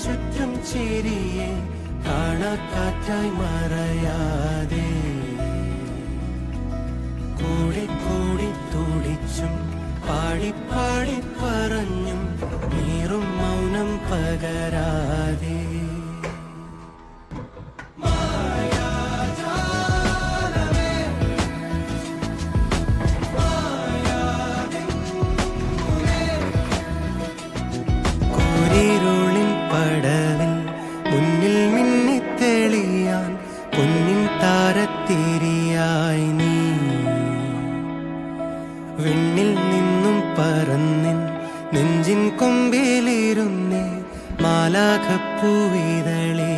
ചുറ്റും ചിരിയെ കാണാക്കാറ്റായി മറയാതെ കൂടി കൂടി തുടിച്ചും പാടി പാടി പറഞ്ഞും നീറും മൗനം പകരാതെ പടവിൽ മുന്നിൽ മിന്നിത്തെളിയാൻ പൊന്നിൻ താരത്തിരിയായി നീ വിണ്ണിൽ നിന്നും പറന്നിൻ നെഞ്ചിൻ കൊമ്പിലിരുന്നേ മാലാഖപ്പൂവിതളേ